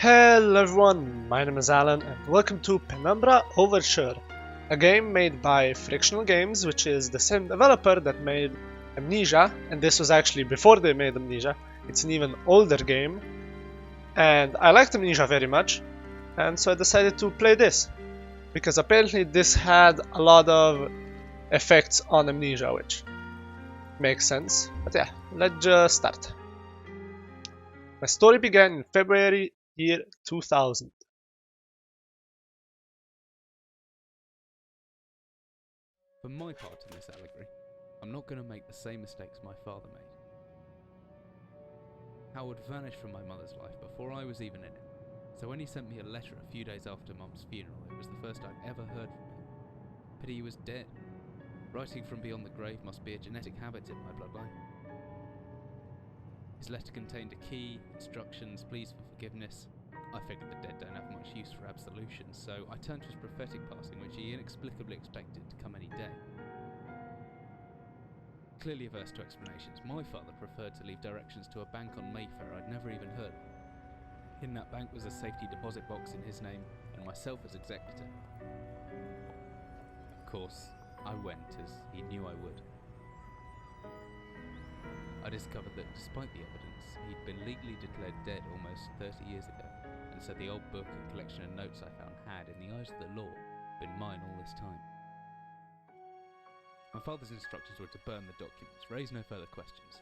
Hello everyone, my name is Alan and welcome to Penumbra Overture, a game made by Frictional Games, which is the same developer that made Amnesia, and this was actually before they made Amnesia. It's an even older game, and I liked Amnesia very much, and so I decided to play this, because apparently this had a lot of effects on Amnesia, which makes sense. But yeah, let's just start. My story began in February year 2000. For my part in this allegory, I'm not going to make the same mistakes my father made. Howard vanished from my mother's life before I was even in it, so when he sent me a letter a few days after Mum's funeral, it was the first I'd ever heard from him. Pity he was dead. Writing from beyond the grave must be a genetic habit in my bloodline. His letter contained a key, instructions, pleas for forgiveness. I figured the dead don't have much use for absolution, so I turned to his prophetic passing, which he inexplicably expected to come any day. Clearly averse to explanations, my father preferred to leave directions to a bank on Mayfair I'd never even heard of. In that bank was a safety deposit box in his name, and myself as executor. Of course, I went, as he knew I would. I discovered that despite the evidence, he'd been legally declared dead almost 30 years ago, and so the old book and collection of notes I found had, in the eyes of the law, been mine all this time. My father's instructions were to burn the documents, raise no further questions.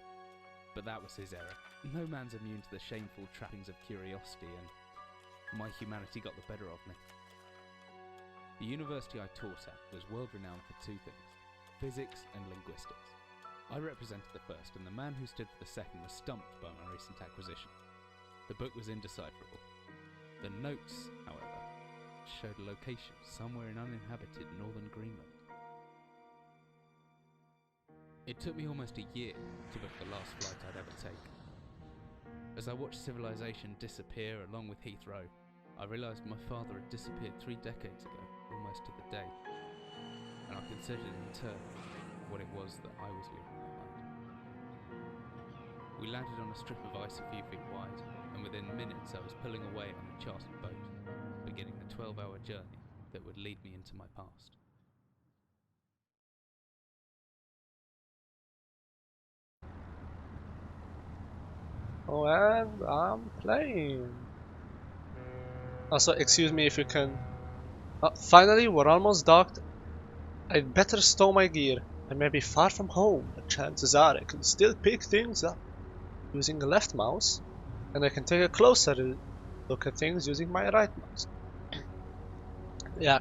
But that was his error. No man's immune to the shameful trappings of curiosity, and my humanity got the better of me. The university I taught at was world-renowned for two things: physics and linguistics. I represented the first, and the man who stood for the second was stumped by my recent acquisition. The book was indecipherable. The notes, however, showed a location somewhere in uninhabited northern Greenland. It took me almost a year to book the last flight I'd ever take. As I watched civilization disappear along with Heathrow, I realised my father had disappeared 3 decades ago, almost to the day, and I considered in turn what it was that I was leaving behind. We landed on a strip of ice a few feet wide, and within minutes I was pulling away on a chartered boat, beginning the 12-hour journey that would lead me into my past. Oh, and I'm playing. Also, excuse me if you can. Finally, we're almost docked. I'd better stow my gear. I may be far from home, but chances are I can still pick things up using the left mouse, and I can take a closer look at things using my right mouse. Yeah.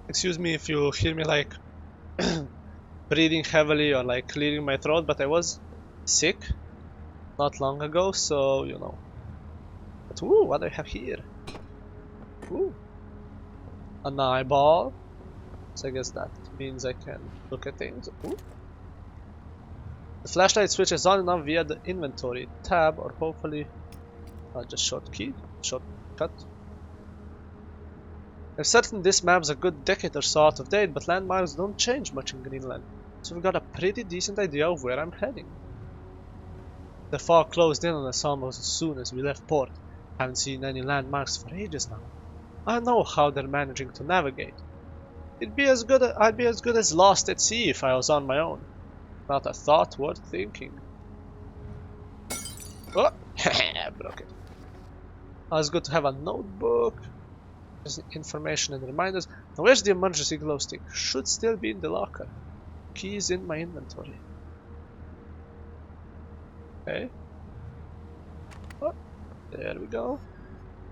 Excuse me if you hear me like breathing heavily or like clearing my throat, but I was sick not long ago, so you know. But ooh, what do I have here? Ooh, an eyeball. So I guess that means I can look at things. Ooh. The flashlight switches on and off via the inventory tab, or hopefully just shortcut. I'm certain this map's a good decade or so out of date, but landmarks don't change much in Greenland, so we've got a pretty decent idea of where I'm heading. The fog closed in on us almost as soon as we left port. Haven't seen any landmarks for ages now. I don't know how they're managing to navigate. I'd be as good as lost at sea if I was on my own. Not a thought worth thinking. Oh, broke it. It's good to have a notebook. There's information and reminders. Now where's the emergency glow stick? Should still be in the locker. Keys in my inventory. Okay. Oh, there we go.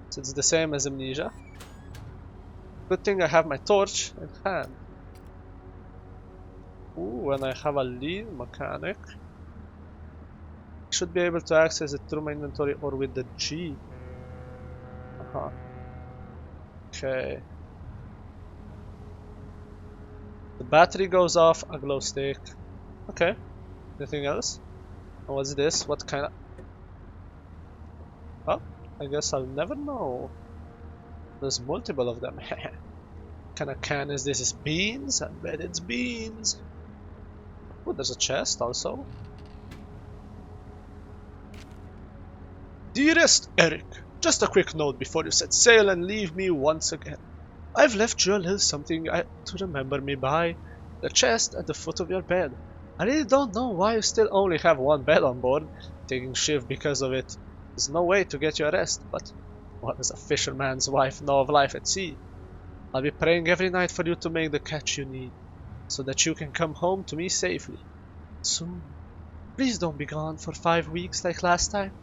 So it's the same as Amnesia. Good thing I have my torch in hand. Ooh, and I have a lead mechanic. Should be able to access it through my inventory or with the G. Okay. The battery goes off, a glow stick. Okay. Anything else? And what's this? What kind of... Oh, I guess I'll never know. There's multiple of them. What kind of can is this? Is beans? I bet it's beans. Oh, there's a chest also. Dearest Eric, Just a quick note before you set sail and leave me once again. I've left you a little something to remember me by. The chest at the foot of your bed. I really don't know why you still only have one bed on board. Taking shift because of it is no way to get you a rest, but what does a fisherman's wife know of life at sea? I'll be praying every night for you to make the catch you need, so that you can come home to me safely. Soon. Please don't be gone for 5 weeks like last time.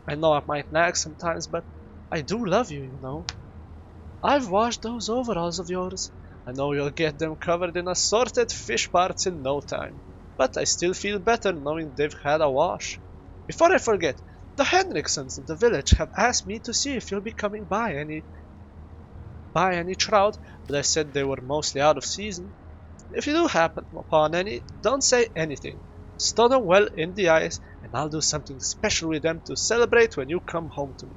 I know I might nag sometimes, but I do love you, you know. I've washed those overalls of yours. I know you'll get them covered in assorted fish parts in no time, but I still feel better knowing they've had a wash. Before I forget, the Henriksons in the village have asked me to see if you'll be coming by any trout, but I said they were mostly out of season. If you do happen upon any, don't say anything. Stow them well in the ice, and I'll do something special with them to celebrate when you come home to me.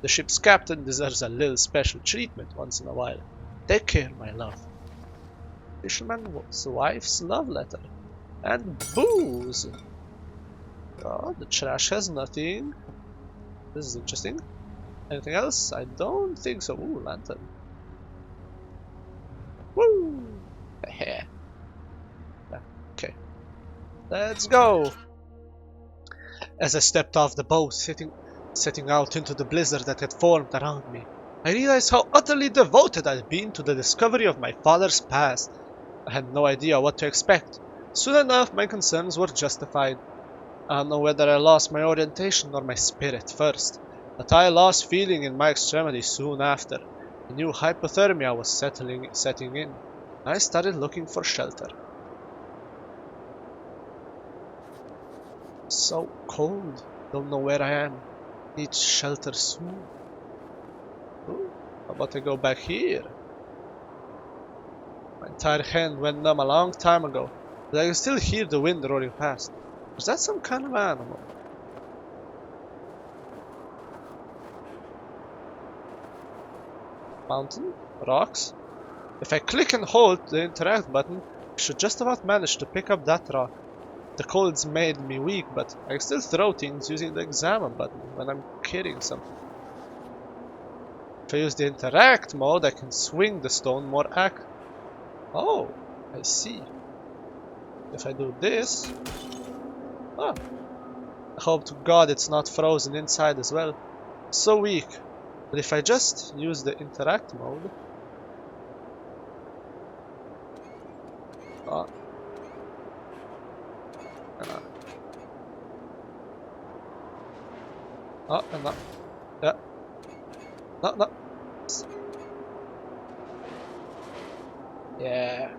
The ship's captain deserves a little special treatment once in a while. Take care, my love. Fisherman's wife's love letter. And booze! Oh, the trash has nothing. This is interesting. Anything else? I don't think so. Ooh, lantern. Woo! Yeah. Okay. Let's go! As I stepped off the boat, setting out into the blizzard that had formed around me, I realized how utterly devoted I'd been to the discovery of my father's past. I had no idea what to expect. Soon enough, my concerns were justified. I don't know whether I lost my orientation or my spirit first, but I lost feeling in my extremity soon after. I knew hypothermia was setting in. I started looking for shelter. So cold. Don't know where I am. Need shelter soon. Ooh, how about I go back here? My entire hand went numb a long time ago, but I can still hear the wind roaring past. Was that some kind of animal? Mountain? Rocks? If I click and hold the interact button, I should just about manage to pick up that rock. The cold's made me weak, but I can still throw things using the examine button when I'm carrying something. If I use the interact mode, I can swing the stone more Oh, I see. If I do this... Oh. I hope to God it's not frozen inside as well. So weak. But if I just use the interact mode... Oh. Oh, and no. Yeah. No. Yeah.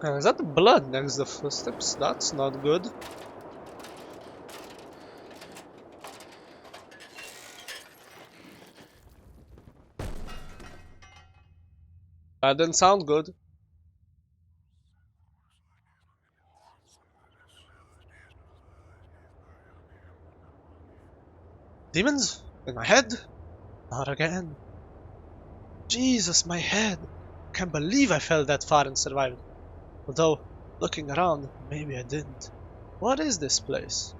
Is that blood next to the footsteps? That's not good. That didn't sound good. Demons? In my head? Not again. Jesus, my head. Can't believe I fell that far and survived. Although, looking around, maybe I didn't. What is this place?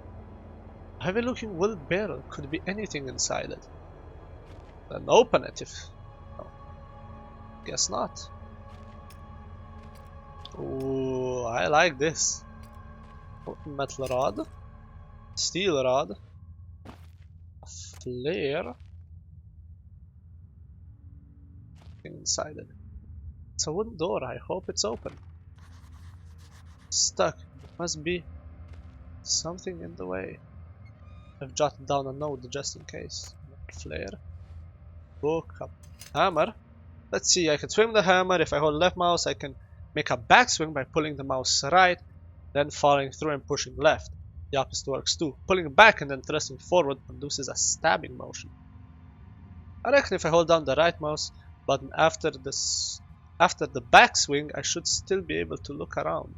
A heavy looking wood barrel. Could be anything inside it. Then open it if... No. Guess not. Ooh, I like this. Metal rod. Steel rod. A flare. Inside it. It's a wooden door. I hope it's open. Stuck. There must be something in the way. I've jotted down a note just in case. Flare. Book. A hammer. Let's see. I can swing the hammer. If I hold left mouse, I can make a backswing by pulling the mouse right, then following through and pushing left. The opposite works too. Pulling back and then thrusting forward produces a stabbing motion. I reckon if I hold down the right mouse button after the backswing, I should still be able to look around.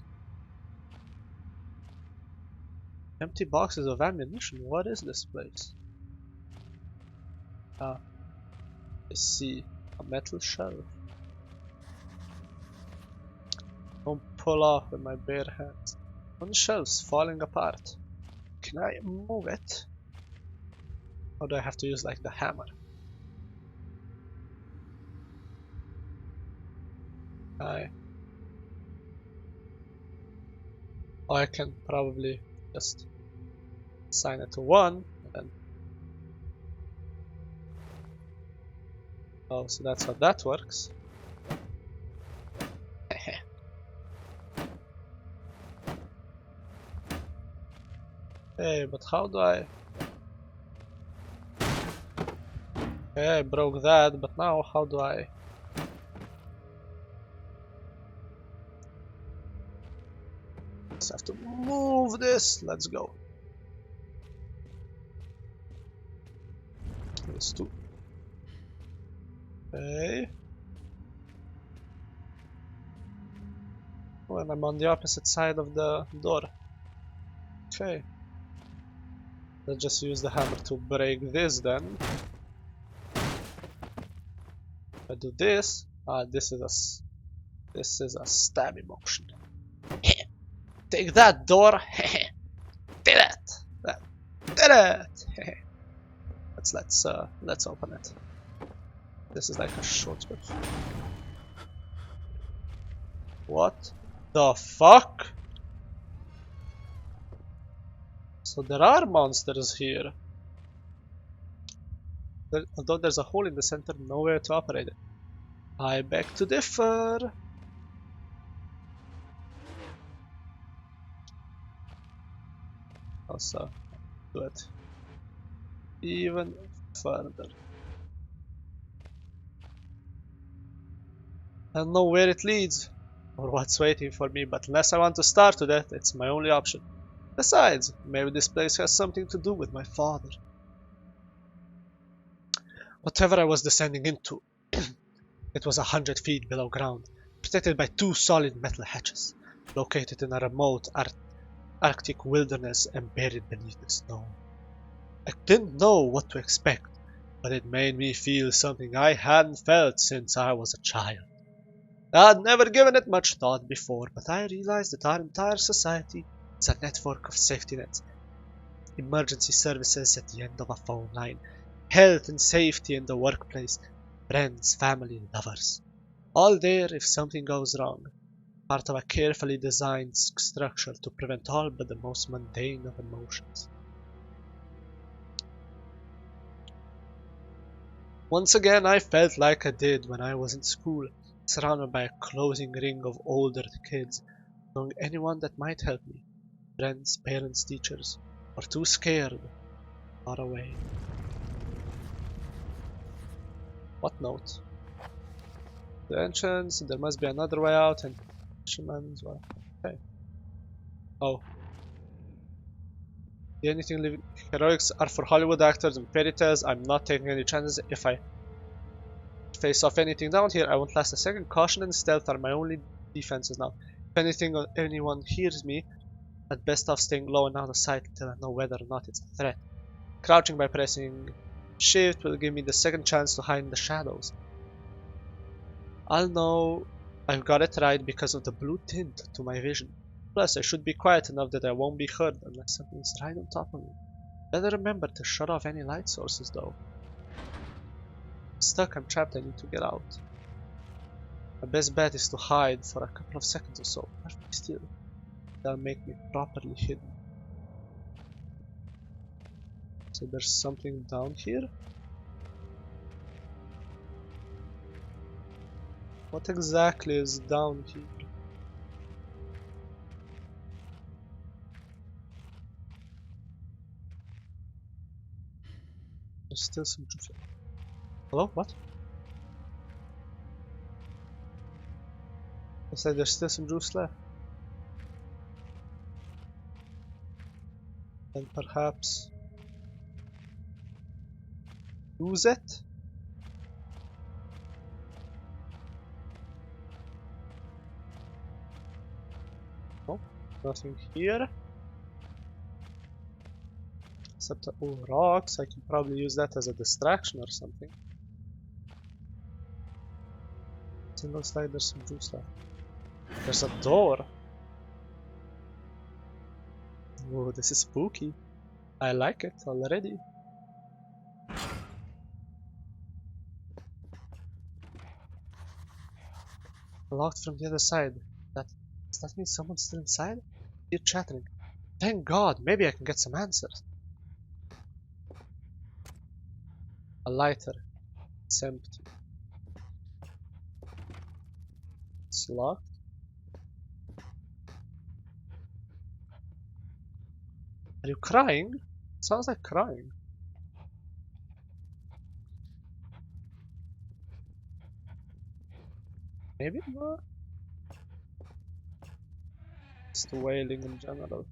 Empty boxes of ammunition. What is this place? Ah, I see. A metal shelf. Don't pull off with my bare hands. One shelf's falling apart. Can I move it? Or do I have to use like the hammer? I can probably just assign it to 1 and then. Oh, so that's how that works. Hey, but how do I? Okay, I broke that, but now how do I? Just have to move this. Let's go. These two. Okay. Oh, and I'm on the opposite side of the door. Okay. Let's just use the hammer to break this then. If I do this, this is a stabby motion. Take that door. Did it. Did it. Let's open it. This is like a shortcut. What the fuck? So there are monsters here. Although there's a hole in the center, nowhere to operate it. I beg to differ. Also, do it even further. I don't know where it leads or what's waiting for me, but unless I want to starve to death, it's my only option. Besides, maybe this place has something to do with my father. Whatever I was descending into, it was 100 feet below ground, protected by 2 solid metal hatches, located in a remote Arctic wilderness and buried beneath the snow. I didn't know what to expect, but it made me feel something I hadn't felt since I was a child. I'd never given it much thought before, but I realized that our entire society is a network of safety nets. Emergency services at the end of a phone line, health and safety in the workplace, friends, family, lovers. All there if something goes wrong. Part of a carefully designed structure to prevent all but the most mundane of emotions. Once again, I felt like I did when I was in school, surrounded by a closing ring of older kids, knowing anyone that might help me. Friends, parents, teachers, or too scared, far away. What note? The entrance, there must be another way out, and fisherman's well. Okay. Oh. The anything living heroics are for Hollywood actors and fairy tales. I'm not taking any chances. If I face off anything down here, I won't last a second. Caution and stealth are my only defenses now. If anything or anyone hears me, I'd best off staying low and out of sight until I know whether or not it's a threat. Crouching by pressing shift will give me the second chance to hide in the shadows. I'll know I've got it right because of the blue tint to my vision. Plus, I should be quiet enough that I won't be heard unless something's right on top of me. Better remember to shut off any light sources though. I'm stuck, I'm trapped, I need to get out. My best bet is to hide for a couple of seconds or so, perfectly still. That'll make me properly hidden. So there's something down here? What exactly is down here? There's still some juice. Hello? What? I said there's still some juice left. And perhaps use it? No, nothing here. Except all rocks. I can probably use that as a distraction or something. It looks like there's some juice left. There's a door. Oh, this is spooky. I like it already. Locked from the other side. Does that mean someone's still inside? You're chattering. Thank God, maybe I can get some answers. A lighter. It's empty. It's locked. Are you crying? Sounds like crying. Maybe not. Just wailing in general.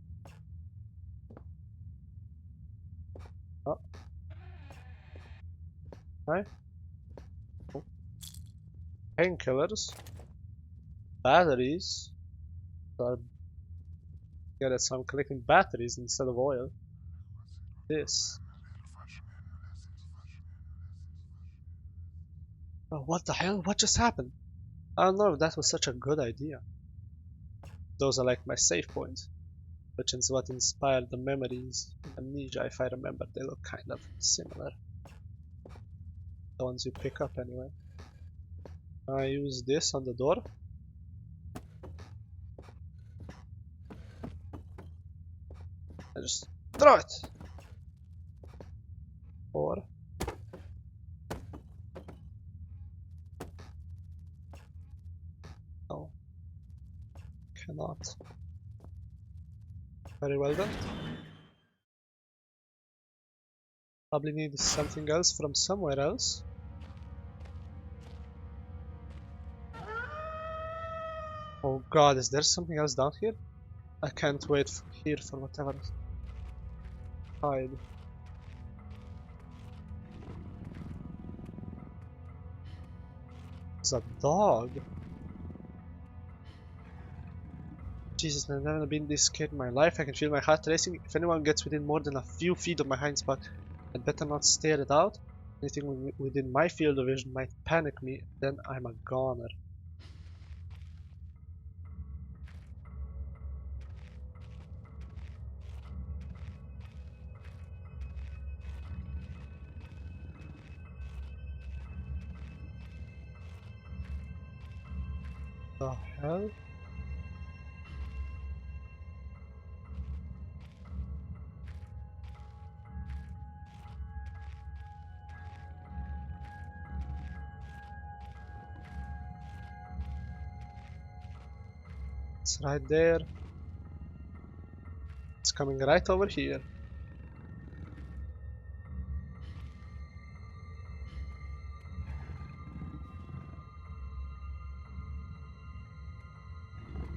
Oh. Hi. Oh. Painkillers. Batteries. Get it, so I'm collecting batteries instead of oil. This. Oh, what the hell? What just happened? I don't know if that was such a good idea. Those are like my save points, which is what inspired the memories in Amnesia. If I remember, they look kind of similar. The ones you pick up anyway. I use this on the door. I just throw it. Or no, cannot. Very well then. Probably need something else from somewhere else. Oh god, is there something else down here? I can't wait here for whatever. Hide. It's a dog. Jesus, man, I've never been this scared in my life. I can feel my heart racing. If anyone gets within more than a few feet of my hind spot, I'd better not stare it out. Anything within my field of vision might panic me, then I'm a goner. The hell? It's right there. It's coming right over here.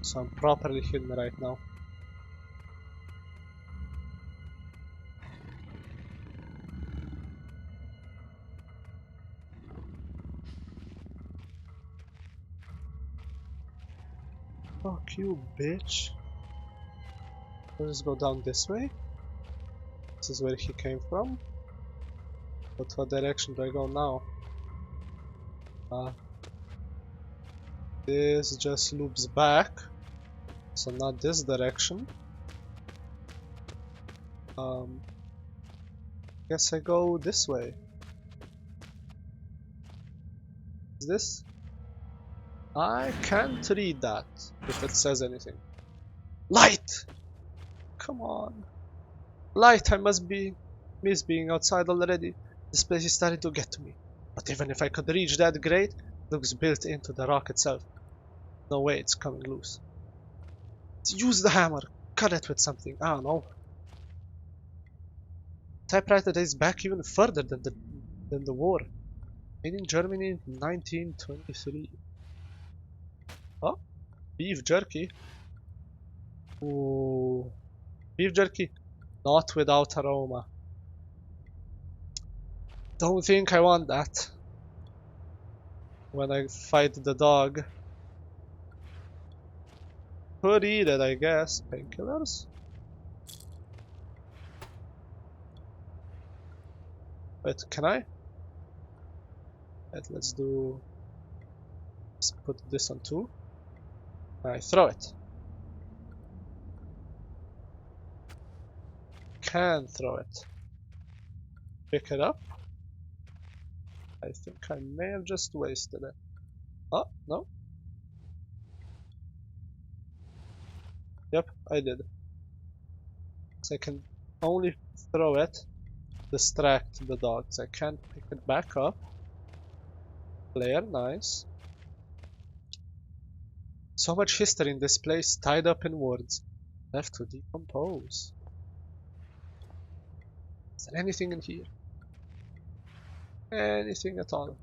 So I'm properly hidden right now. Fuck you, bitch. Let's go down this way. This is where he came from. But what direction do I go now? This just loops back. So not this direction. Guess I go this way. Is this? I can't read that if it says anything. Light! Come on. Light, I must be miss being outside already. This place is starting to get to me. But even if I could reach that grate, it looks built into the rock itself. No way it's coming loose. Use the hammer. Cut it with something. I don't know. Typewriter dates back even further than the war. Made in Germany in 1923. Oh, beef jerky. Ooh, beef jerky. Not without aroma. Don't think I want that. When I fight the dog. Could eat it, I guess. Painkillers? Wait, can I? Wait, let's put this on 2. I throw it. Can throw it. Pick it up. I think I may have just wasted it. Oh, no. Yep, I did. So I can only throw it, distract the dogs. I can't pick it back up. Player, nice. So much history in this place, tied up in words, left to decompose. Is there anything in here? Anything at all?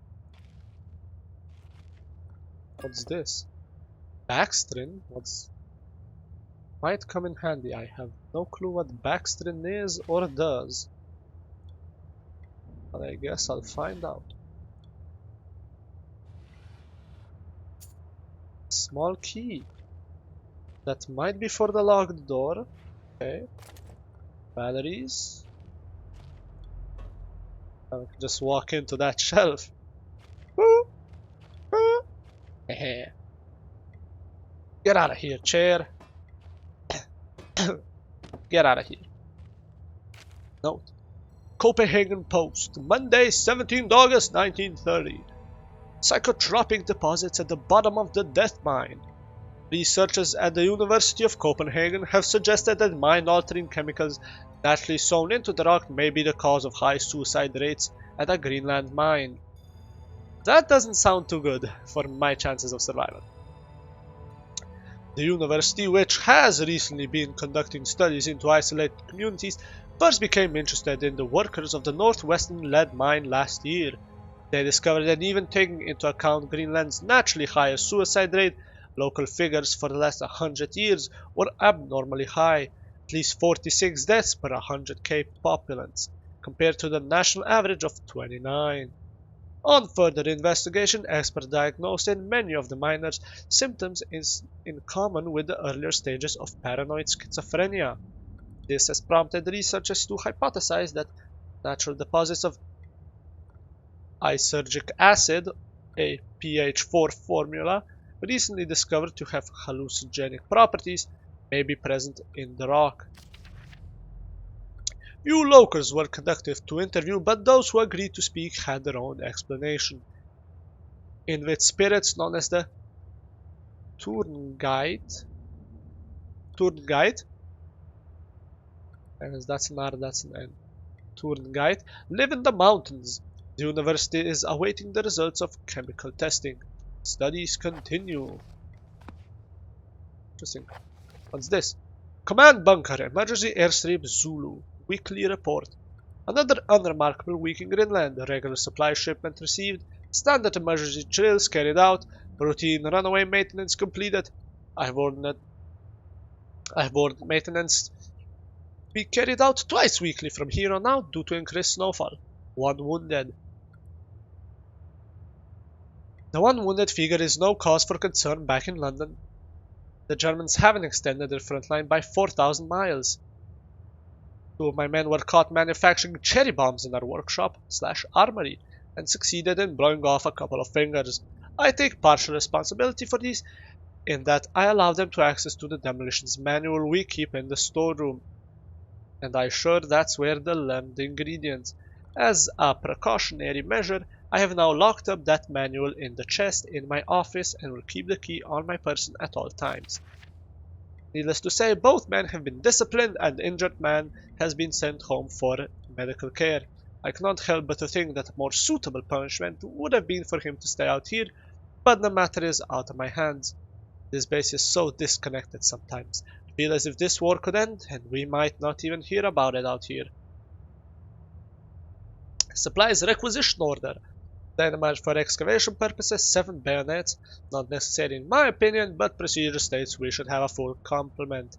What's this? Backstring? What's... Might come in handy. I have no clue what backstring is or does. But I guess I'll find out. Small key. That might be for the locked door. Okay. Batteries. I can just walk into that shelf. Woo! Woo! Get out of here, chair. Get out of here. Note. Copenhagen Post, Monday, 17th August 1930. Psychotropic deposits at the bottom of the death mine. Researchers at the University of Copenhagen have suggested that mind-altering chemicals naturally sown into the rock may be the cause of high suicide rates at a Greenland mine. That doesn't sound too good for my chances of survival. The university, which has recently been conducting studies into isolated communities, first became interested in the workers of the northwestern lead mine last year. They discovered that even taking into account Greenland's naturally higher suicide rate, local figures for the last 100 years were abnormally high, at least 46 deaths per 100k populace, compared to the national average of 29. On further investigation, experts diagnosed in many of the miners symptoms in common with the earlier stages of paranoid schizophrenia. This has prompted researchers to hypothesize that natural deposits of lysergic acid, a pH4 formula, recently discovered to have hallucinogenic properties, may be present in the rock. Few locals were conducted to interview, but those who agreed to speak had their own explanation. Inuit spirits known as the Turnguide, and that's an R, that's an N, Turnguide, live in the mountains. The university is awaiting the results of chemical testing. Studies continue. Interesting. What's this? Command bunker, emergency airstrip Zulu. Weekly report. Another unremarkable week in Greenland. Regular supply shipment received. Standard emergency drills carried out. Routine runaway maintenance completed. I've ordered maintenance be carried out twice weekly from here on out due to increased snowfall. 1 wounded. The 1 wounded figure is no cause for concern back in London. The Germans haven't extended their front line by 4,000 miles. 2 of my men were caught manufacturing cherry bombs in our workshop/armory and succeeded in blowing off a couple of fingers. I take partial responsibility for these, in that I allowed them to access to the demolitions manual we keep in the storeroom. And I'm sure that's where they learned the ingredients. As a precautionary measure, I have now locked up that manual in the chest in my office and will keep the key on my person at all times. Needless to say, both men have been disciplined and the injured man has been sent home for medical care. I cannot help but to think that a more suitable punishment would have been for him to stay out here, but the matter is out of my hands. This base is so disconnected sometimes. I feel as if this war could end and we might not even hear about it out here. Supplies requisition order. Dynamite for excavation purposes, 7 bayonets. Not necessary in my opinion, but procedure states we should have a full complement.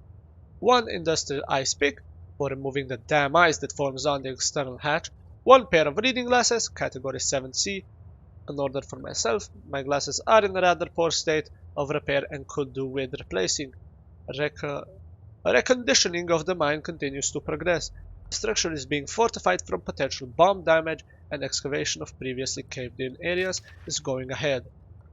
1 industrial ice pick for removing the damn ice that forms on the external hatch. 1 pair of reading glasses, category 7C. An order for myself. My glasses are in a rather poor state of repair and could do with replacing. Reconditioning of the mine continues to progress. The structure is being fortified from potential bomb damage, and excavation of previously caved-in areas is going ahead.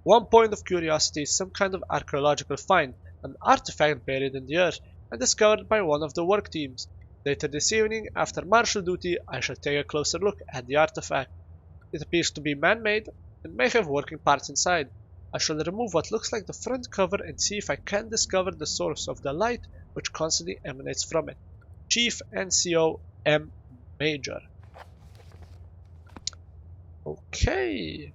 1 point of curiosity is some kind of archaeological find, an artifact buried in the earth and discovered by one of the work teams. Later this evening, after martial duty, I shall take a closer look at the artifact. It appears to be man-made and may have working parts inside. I shall remove what looks like the front cover and see if I can discover the source of the light which constantly emanates from it. Chief NCO M. Major. Okay.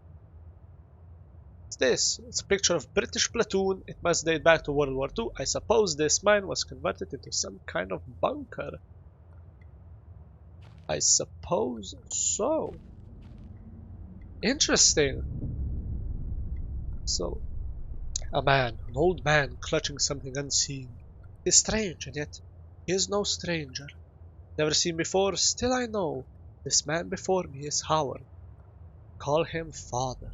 What's this? It's a picture of British platoon. It must date back to World War II. I suppose this mine was converted into some kind of bunker. I suppose so. Interesting. So, a man, an old man, clutching something unseen. He is strange, and yet he is no stranger. Never seen before, still I know this man before me is Howard. Call him father.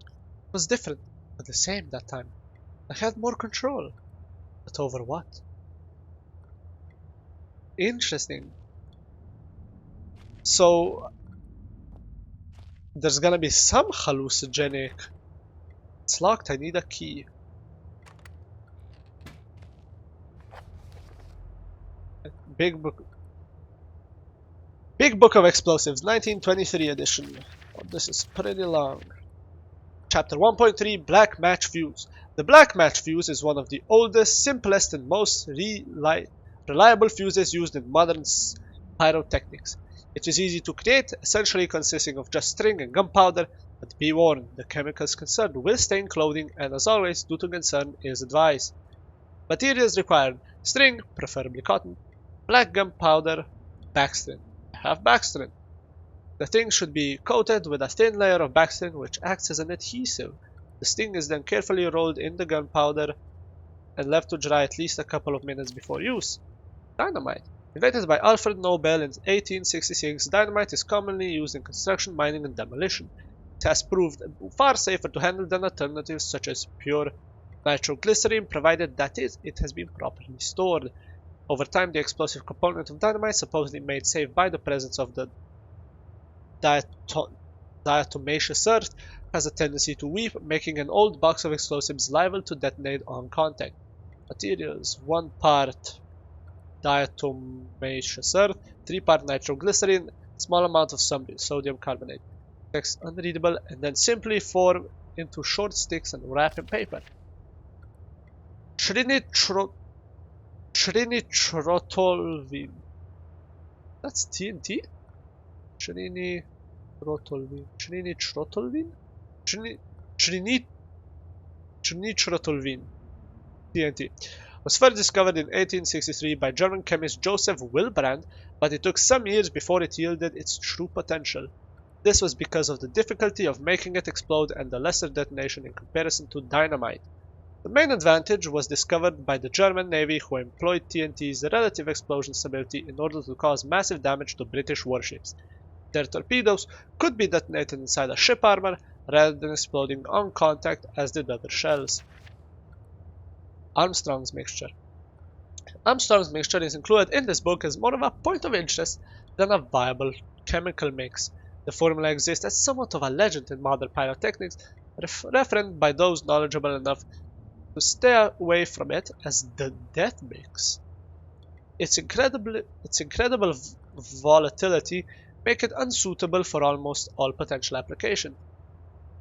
It was different, but the same that time. I had more control. But over what? Interesting. So, there's gonna be some hallucinogenic. It's locked, I need a key. Big book. Big Book of Explosives, 1923 edition. Oh, this is pretty long. Chapter 1.3, Black Match Fuse. The black match fuse is one of the oldest, simplest, and most reliable fuses used in modern pyrotechnics. It is easy to create, essentially consisting of just string and gunpowder, but be warned, the chemicals concerned will stain clothing, and as always, due to concern is advised. Materials required: string, preferably cotton, black gunpowder, backstring. I have backstring. The thing should be coated with a thin layer of backstring which acts as an adhesive. The sting is then carefully rolled in the gunpowder and left to dry at least a couple of minutes before use. Dynamite. Invented by Alfred Nobel in 1866, dynamite is commonly used in construction, mining, and demolition. It has proved far safer to handle than alternatives such as pure nitroglycerin, provided that it has been properly stored. Over time, the explosive component of dynamite, supposedly made safe by the presence of the diatomaceous earth, has a tendency to weep, making an old box of explosives liable to detonate on contact. Materials: 1 part diatomaceous earth, 3 part nitroglycerin, small amount of sodium carbonate. Text unreadable, and then simply form into short sticks and wrap in paper. Trinitrotolvin. That's TNT? Trinitrotolvin? Trinitrotolvin. TNT. Was first discovered in 1863 by German chemist Joseph Wilbrand, but it took some years before it yielded its true potential. This was because of the difficulty of making it explode and the lesser detonation in comparison to dynamite. The main advantage was discovered by the German Navy, who employed TNT's relative explosion stability in order to cause massive damage to British warships. Their torpedoes could be detonated inside a ship armor rather than exploding on contact as did other shells. Armstrong's mixture. Armstrong's mixture is included in this book as more of a point of interest than a viable chemical mix. The formula exists as somewhat of a legend in modern pyrotechnics, referenced by those knowledgeable enough to stay away from it as the death mix. Its incredible volatility make it unsuitable for almost all potential application.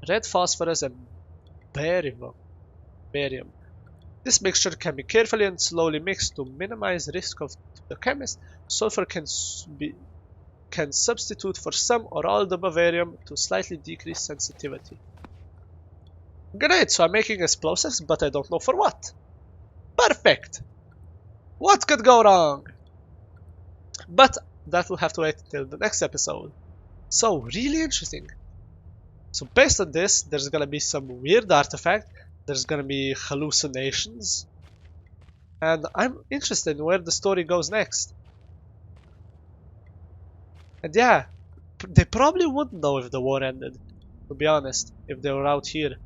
Red phosphorus and barium. This mixture can be carefully and slowly mixed to minimize risk to the chemist. Sulfur can substitute for some or all the barium to slightly decrease sensitivity. Great, so I'm making explosives, but I don't know for what. Perfect! What could go wrong? But that will have to wait till the next episode. So, really interesting. So based on this, there's gonna be some weird artifact, there's gonna be hallucinations, and I'm interested in where the story goes next. And yeah, they probably wouldn't know if the war ended, to be honest, if they were out here.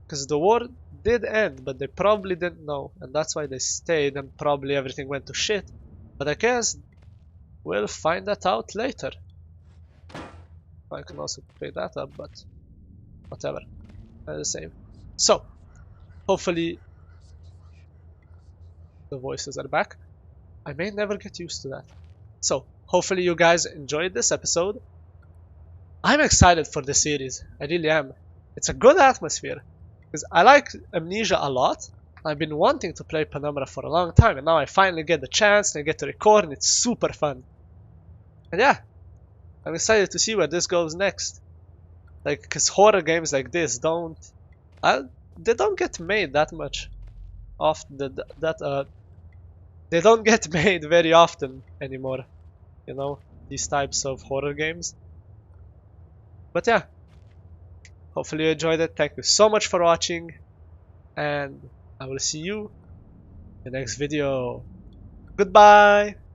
Because the war did end, but they probably didn't know, and that's why they stayed, and probably everything went to shit. But I guess we'll find that out later. I can also pick that up, but whatever. The same. So, hopefully the voices are back. I may never get used to that. So, hopefully you guys enjoyed this episode. I'm excited for the series. I really am. It's a good atmosphere. Because I like Amnesia a lot. I've been wanting to play Penumbra for a long time, and now I finally get the chance and I get to record, and it's super fun. And yeah, I'm excited to see where this goes next. Like, because horror games like this they don't get made that much. They don't get made very often anymore. You know, these types of horror games. But yeah, hopefully you enjoyed it. Thank you so much for watching, and I will see you in the next video. Goodbye!